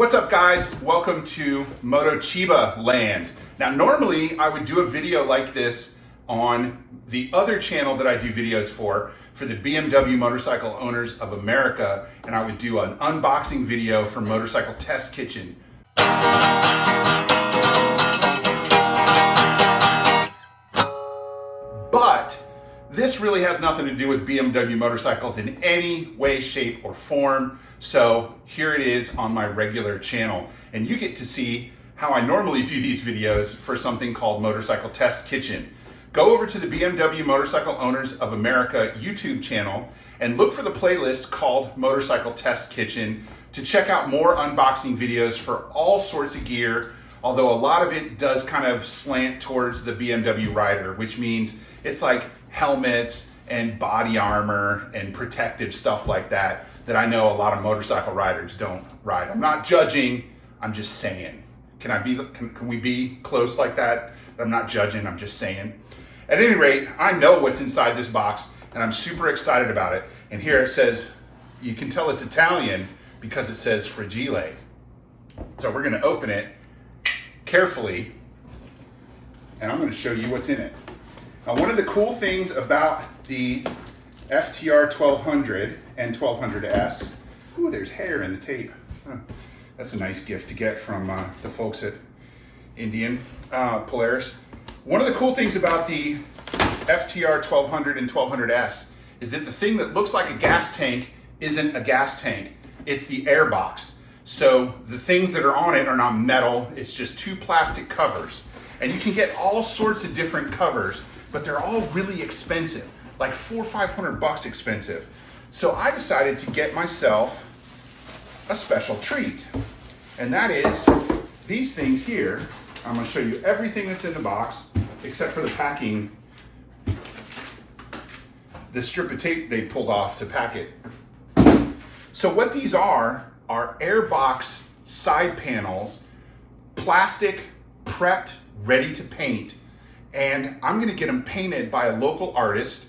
What's up, guys? Welcome to Moto Chiba land. Now, normally I would do a video like this on the other channel that I do videos for the BMW Motorcycle Owners of America, and I would do an unboxing video for Motorcycle Test Kitchen. But this really has nothing to do with BMW motorcycles in any way, shape, or form. So here it is on my regular channel, and you get to see how I normally do these videos for something called Motorcycle Test Kitchen. Go over to the BMW Motorcycle Owners of America YouTube channel and look for the playlist called Motorcycle Test Kitchen to check out more unboxing videos for all sorts of gear, although a lot of it does kind of slant towards the BMW rider, which means it's like helmets and body armor and protective stuff like that I know a lot of motorcycle riders don't ride. I'm not judging, I'm just saying. Can we be close like that? I'm not judging, I'm just saying. At any rate, I know what's inside this box and I'm super excited about it. And here it says, you can tell it's Italian because it says Fragile. So we're gonna open it carefully and I'm gonna show you what's in it. Now, one of the cool things about the FTR 1200 and 1200S, ooh, there's hair in the tape. Huh. That's a nice gift to get from the folks at Indian Polaris. One of the cool things about the FTR 1200 and 1200S is that the thing that looks like a gas tank isn't a gas tank, it's the air box. So the things that are on it are not metal, it's just two plastic covers. And you can get all sorts of different covers, but they're all really expensive, like $400 or $500 expensive. So I decided to get myself a special treat. And that is these things here. I'm gonna show you everything that's in the box, except for the packing, the strip of tape they pulled off to pack it. So what these are airbox side panels, plastic, prepped, ready to paint. And I'm gonna get them painted by a local artist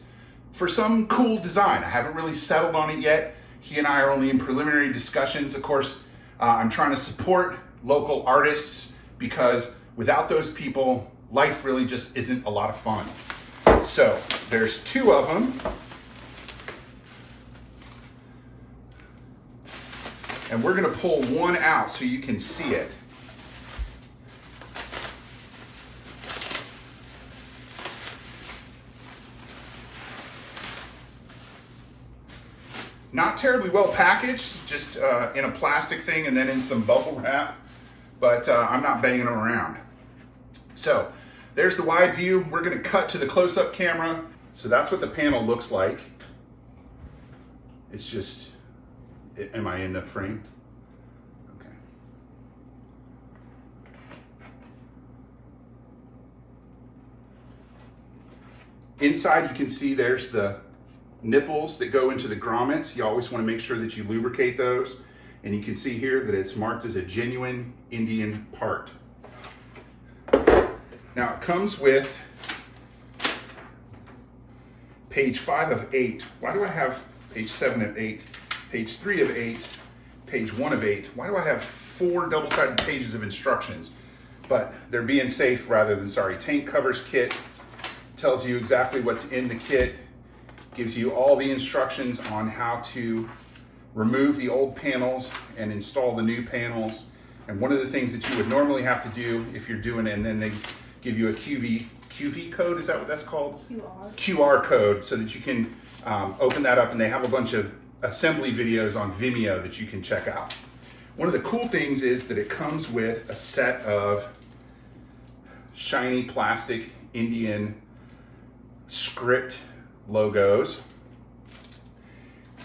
for some cool design. I haven't really settled on it yet. He and I are only in preliminary discussions. Of course, I'm trying to support local artists because without those people, life really just isn't a lot of fun. So there's two of them. And we're gonna pull one out so you can see it. Not terribly well packaged, just in a plastic thing and then in some bubble wrap, but I'm not banging them around. So there's the wide view. We're gonna cut to the close-up camera. So that's what the panel looks like. It's just, am I in the frame? Okay. Inside you can see there's the nipples that go into the grommets. You always want to make sure that you lubricate those. And you can see here that it's marked as a genuine Indian part. Now it comes with page 5 of 8. Why do I have page 7 of 8, page 3 of 8, page 1 of 8? Why do I have 4 double-sided pages of instructions? But they're being safe rather than sorry. Tank covers kit tells you exactly what's in the kit. Gives you all the instructions on how to remove the old panels and install the new panels. And one of the things that you would normally have to do if you're doing it, and then they give you a QV code, is that what that's called? QR code, so that you can open that up, and they have a bunch of assembly videos on Vimeo that you can check out. One of the cool things is that it comes with a set of shiny plastic Indian script logos.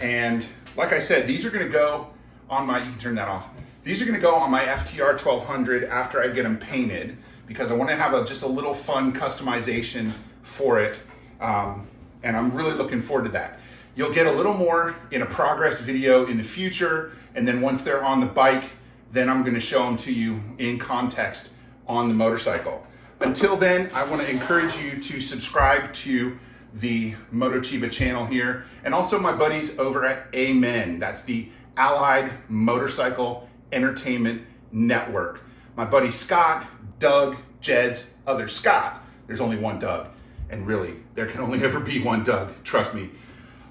And like I said, these are gonna go on my, you can turn that off. These are gonna go on my FTR 1200 after I get them painted because I wanna have just a little fun customization for it. And I'm really looking forward to that. You'll get a little more in a progress video in the future. And then once they're on the bike, then I'm gonna show them to you in context on the motorcycle. Until then, I wanna encourage you to subscribe to the Moto Chiba channel here, and also my buddies over at Amen. That's the Allied Motorcycle Entertainment Network. My buddy Scott, Doug, Jed's other Scott, there's only one Doug, and really, there can only ever be one Doug, trust me,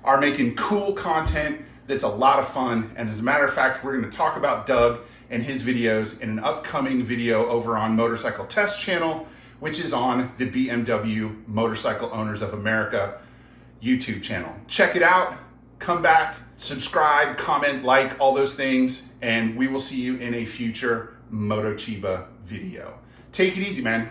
are making cool content that's a lot of fun. And as a matter of fact, we're gonna talk about Doug and his videos in an upcoming video over on Motorcycle Test Channel, which is on the BMW Motorcycle Owners of America YouTube channel. Check it out, come back, subscribe, comment, like, all those things, and we will see you in a future Moto Chiba video. Take it easy, man.